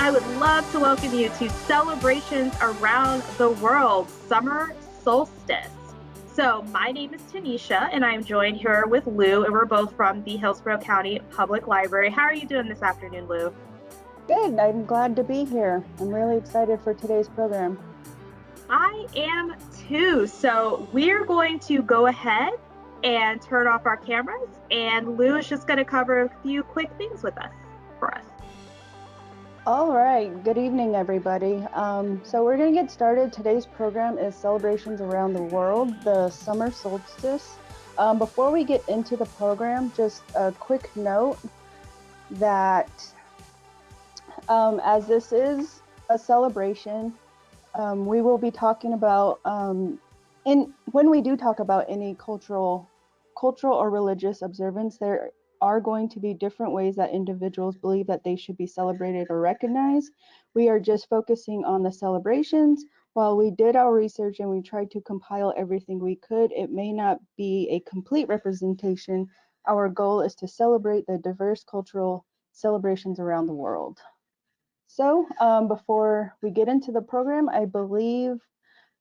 I would love to welcome you to Celebrations Around the World Summer Solstice. So, my name is Tanisha, and I'm joined here with Lou, and we're both from the Hillsborough County Public Library. How are you doing this afternoon, Lou? Good. I'm glad to be here. I'm really excited for today's program. I am too. So, we're going to go ahead and turn off our cameras, and Lou is just going to cover a few quick things with us for us. All right. Good evening, everybody. So we're going to get started. Today's program is Celebrations Around the World, the Summer Solstice. Before we get into the program, just a quick note that as this is a celebration, we will be talking about, when we do talk about any cultural or religious observance, there are going to be different ways that individuals believe that they should be celebrated or recognized. We are just focusing on the celebrations. While we did our research and we tried to compile everything we could, it may not be a complete representation. Our goal is to celebrate the diverse cultural celebrations around the world. So before we get into the program, I believe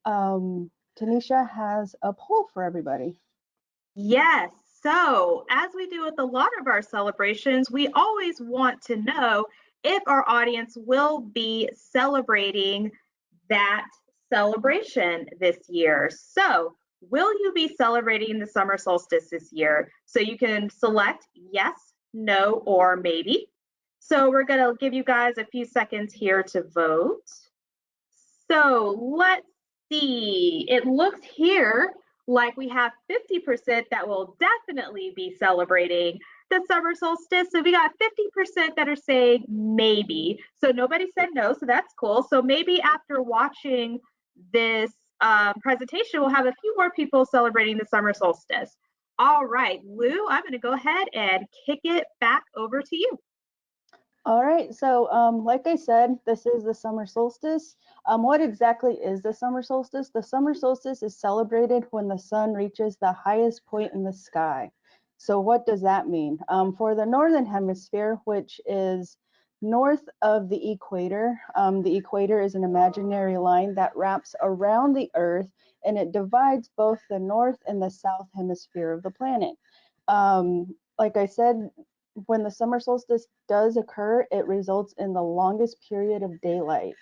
Tanisha has a poll for everybody. Yes. So, as we do with a lot of our celebrations, we always want to know if our audience will be celebrating that celebration this year. So, will you be celebrating the summer solstice this year? So, you can select yes, no, or maybe. So, we're going to give you guys a few seconds here to vote. So, let's see. It looks here like we have 50% that will definitely be celebrating the summer solstice. So we got 50% that are saying maybe. So nobody said no, so that's cool. So maybe after watching this presentation, we'll have a few more people celebrating the summer solstice. All right, Lou, I'm going to go ahead and kick it back over to you. All right, so like I said, this is the summer solstice. What exactly is the summer solstice? The summer solstice is celebrated when the sun reaches the highest point in the sky. So what does that mean? For the northern hemisphere, which is north of the equator is an imaginary line that wraps around the Earth, and it divides both the north and the south hemisphere of the planet. Like I said, when the summer solstice does occur, it results in the longest period of daylight.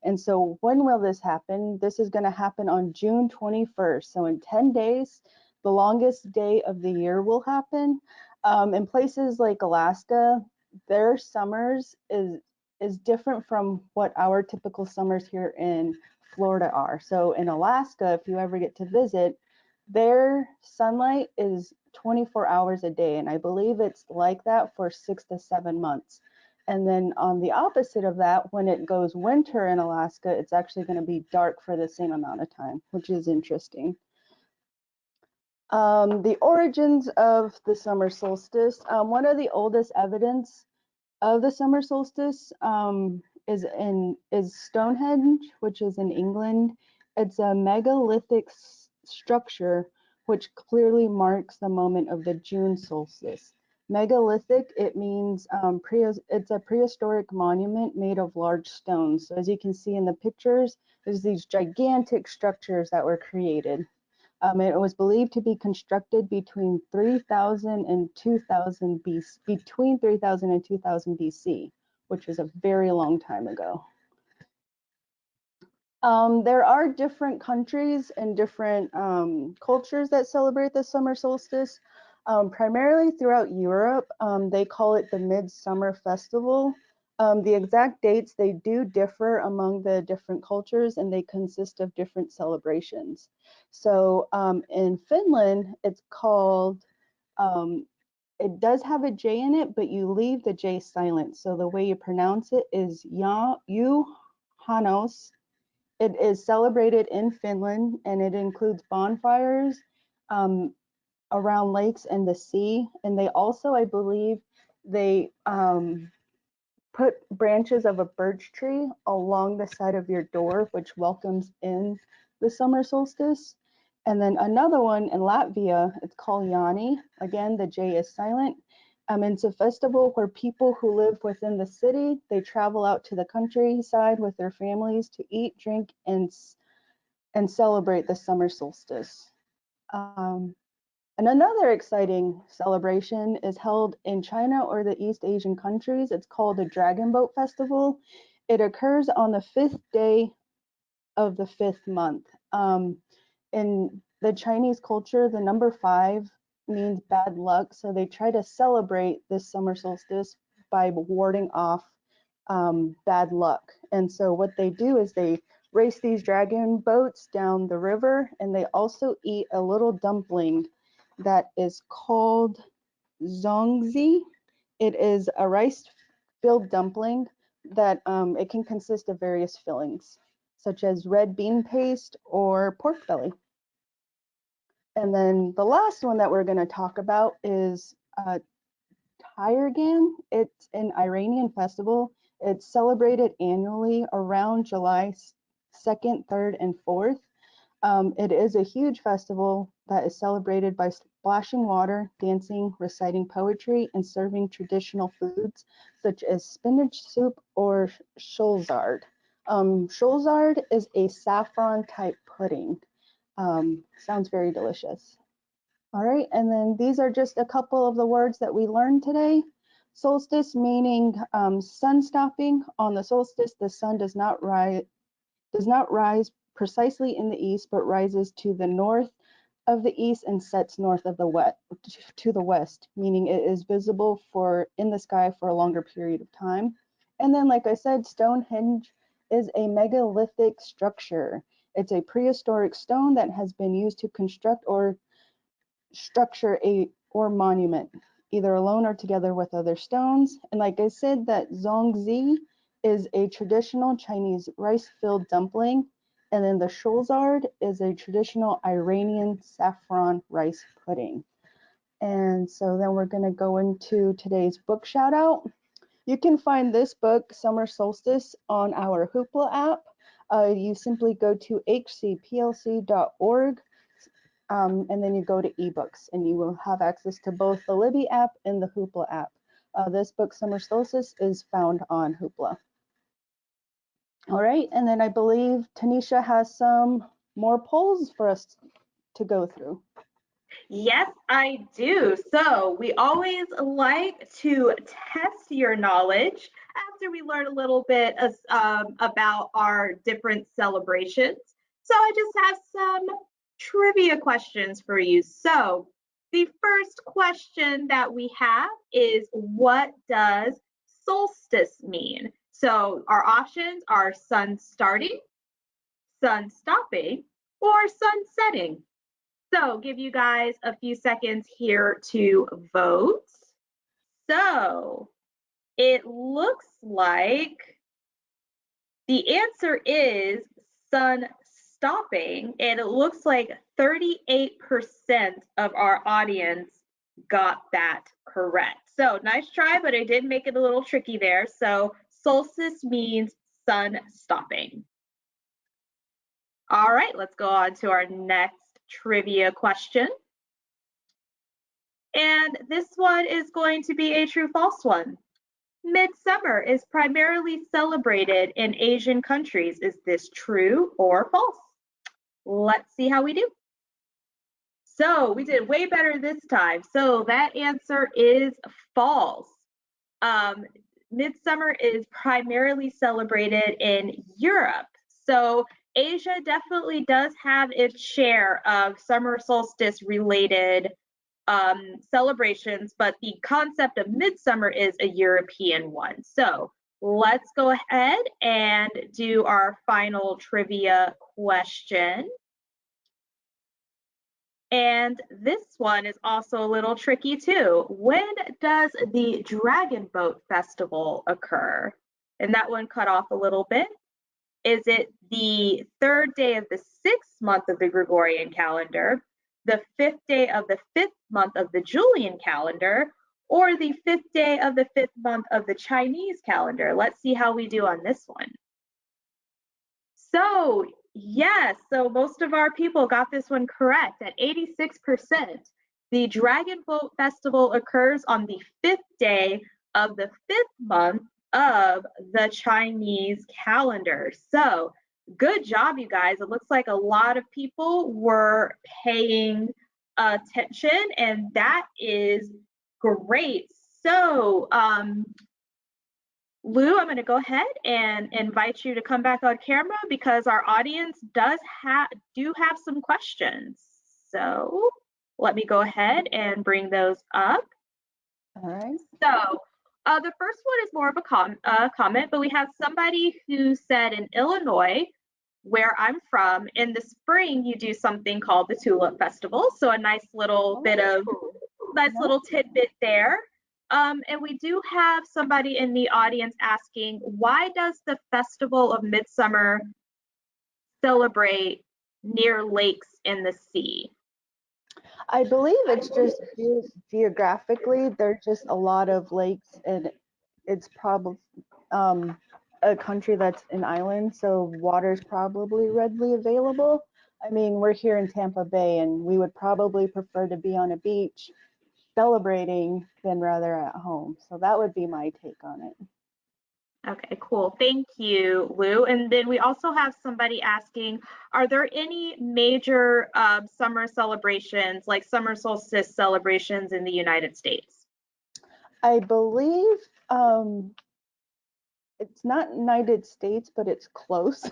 And so when will this happen? This is going to happen on June 21st. So in 10 days, the longest day of the year will happen. In places like Alaska, their summers is different from what our typical summers here in Florida are. So in Alaska, if you ever get to visit, their sunlight is 24 hours a day, and I believe it's like that for 6 to 7 months. And then on the opposite of that, when it goes winter in Alaska, it's actually going to be dark for the same amount of time, which is interesting. The origins of the summer solstice. One of the oldest evidence of the summer solstice is Stonehenge, which is in England. It's a megalithic structure which clearly marks the moment of the June solstice. Megalithic, it means it's a prehistoric monument made of large stones. So as you can see in the pictures, there's these gigantic structures that were created. It was believed to be constructed between 3000 and 2000 BC, between 3000 and 2000 BC, which is a very long time ago. There are different countries and different cultures that celebrate the summer solstice. Primarily throughout Europe, they call it the Midsummer Festival. The exact dates, they do differ among the different cultures, and they consist of different celebrations. So in Finland, it's called, it does have a J in it, but you leave the J silent. So the way you pronounce it is Juhannus. It is celebrated in Finland, and it includes bonfires around lakes and the sea. And they also, I believe, they put branches of a birch tree along the side of your door, which welcomes in the summer solstice. And then another one in Latvia, it's called Jāņi. Again, the J is silent. It's a festival where people who live within the city, they travel out to the countryside with their families to eat, drink, and celebrate the summer solstice. And another exciting celebration is held in China or the East Asian countries. It's called the Dragon Boat Festival. It occurs on the 5th day of the 5th month. In the Chinese culture, the number 5 means bad luck, so they try to celebrate this summer solstice by warding off bad luck. And so what they do is they race these dragon boats down the river, and they also eat a little dumpling that is called zongzi. It is a rice-filled dumpling that it can consist of various fillings, such as red bean paste or pork belly. And then the last one that we're going to talk about is Tayargan. It's an Iranian festival. It's celebrated annually around July 2nd, 3rd, and 4th. It is a huge festival that is celebrated by splashing water, dancing, reciting poetry, and serving traditional foods such as spinach soup or sholzard. Sholzard is a saffron type pudding. Sounds very delicious. All right, and then these are just a couple of the words that we learned today. Solstice meaning sun stopping. On the solstice, the sun does not rise precisely in the east, but rises to the north of the east and sets north of the west to the west, meaning it is visible in the sky for a longer period of time. And then, like I said, Stonehenge is a megalithic structure. It's a prehistoric stone that has been used to construct or structure or monument, either alone or together with other stones. And like I said, that zongzi is a traditional Chinese rice-filled dumpling, and then the sholzard is a traditional Iranian saffron rice pudding. And so then we're going to go into today's book shout out. You can find this book, Summer Solstice, on our Hoopla app. You simply go to hcplc.org and then you go to ebooks and you will have access to both the Libby app and the Hoopla app. This book, Summer Solstice, is found on Hoopla. All right, and then I believe Tanisha has some more polls for us to go through. Yes, I do. So we always like to test your knowledge after we learn a little bit about our different celebrations. So I just have some trivia questions for you. So the first question that we have is, what does solstice mean? So our options are sun starting, sun stopping, or sun setting. So give you guys a few seconds here to vote. So it looks like the answer is sun stopping, and it looks like 38% of our audience got that correct. So nice try, but I did make it a little tricky there. So solstice means sun stopping. All right, let's go on to our next trivia question. And this one is going to be a true-false one. Midsummer is primarily celebrated in Asian countries. Is this true or false? Let's see how we do. So we did way better this time. So that answer is false. Midsummer is primarily celebrated in Europe. So Asia definitely does have its share of summer solstice related celebrations, but the concept of midsummer is a European one. So let's go ahead and do our final trivia question. And this one is also a little tricky too. When does the Dragon Boat Festival occur? And that one cut off a little bit. Is it the 3rd day of the 6th month of the Gregorian calendar, the 5th day of the 5th month of the Julian calendar, or the 5th day of the 5th month of the Chinese calendar? Let's see how we do on this one. So yes, so most of our people got this one correct at 86%. The Dragon Boat Festival occurs on the 5th day of the 5th month of the Chinese calendar. So good job, you guys. It looks like a lot of people were paying attention, and that is great. So Lou, I'm going to go ahead and invite you to come back on camera because our audience do have some questions. So let me go ahead and bring those up. All right. So the first one is more of a comment, but we have somebody who said in Illinois, where I'm from, in the spring you do something called the Tulip Festival. So a nice little little tidbit there. And we do have somebody in the audience asking, why does the Festival of Midsummer celebrate near lakes in the sea? I believe it's just geographically, there's just a lot of lakes, and it's probably a country that's an island, so water's probably readily available. I mean, we're here in Tampa Bay, and we would probably prefer to be on a beach celebrating than rather at home. So that would be my take on it. Okay, cool. Thank you, Lou. And then we also have somebody asking, are there any major summer celebrations, like summer solstice celebrations in the United States? I believe it's not United States, but it's close.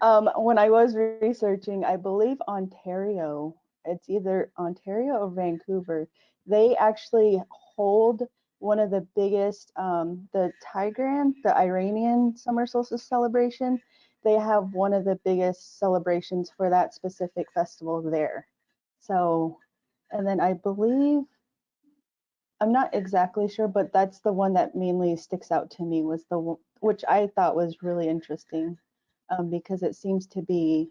When I was researching, I believe Ontario, it's either Ontario or Vancouver, they actually hold one of the biggest, the Tigran, the Iranian summer solstice celebration. They have one of the biggest celebrations for that specific festival there. So, and then I believe, I'm not exactly sure, but that's the one that mainly sticks out to me, was which I thought was really interesting, because it seems to be,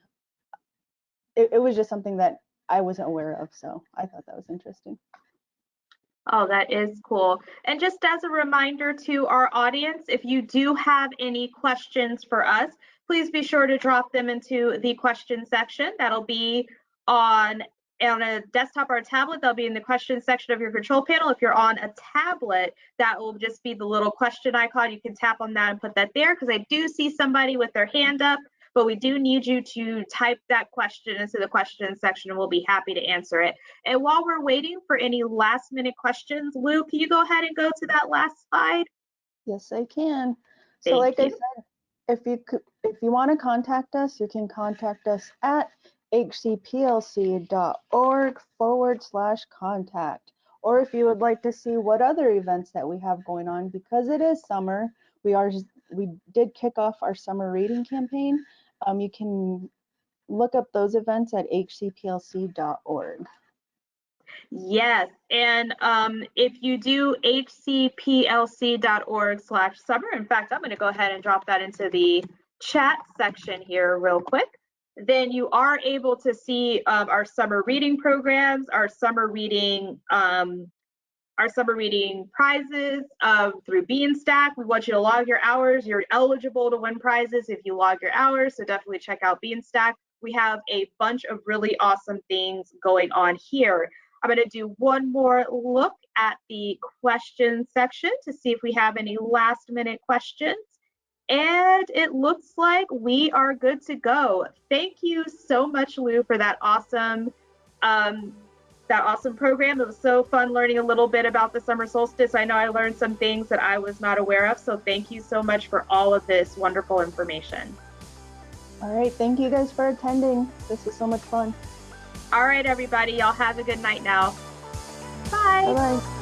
it was just something that I wasn't aware of, so I thought that was interesting. Oh, that is cool. And just as a reminder to our audience, if you do have any questions for us, please be sure to drop them into the question section. That'll be on a desktop or a tablet. They'll be in the question section of your control panel. If you're on a tablet, that will just be the little question icon. You can tap on that and put that there, because I do see somebody with their hand up, but we do need you to type that question into the question section, and we'll be happy to answer it. And while we're waiting for any last minute questions, Lou, can you go ahead and go to that last slide? Yes, I can. So like I said, if you want to contact us, you can contact us at hcplc.org/contact. Or if you would like to see what other events that we have going on, because it is summer, we did kick off our summer reading campaign. You can look up those events at hcplc.org. Yes, and if you do hcplc.org/summer, in fact, I'm going to go ahead and drop that into the chat section here real quick. Then you are able to see our summer reading programs, our summer reading prizes through Beanstack. We want you to log your hours. You're eligible to win prizes if you log your hours, so definitely check out Beanstack. We have a bunch of really awesome things going on here. I'm going to do one more look at the question section to see if we have any last minute questions. And it looks like we are good to go. Thank you so much, Lou, for that awesome program. It was so fun learning a little bit about the summer solstice. I know I learned some things that I was not aware of, so thank you so much for all of this wonderful information. All right, thank you guys for attending. This was so much fun. All right, everybody, y'all have a good night now. Bye. Bye-bye.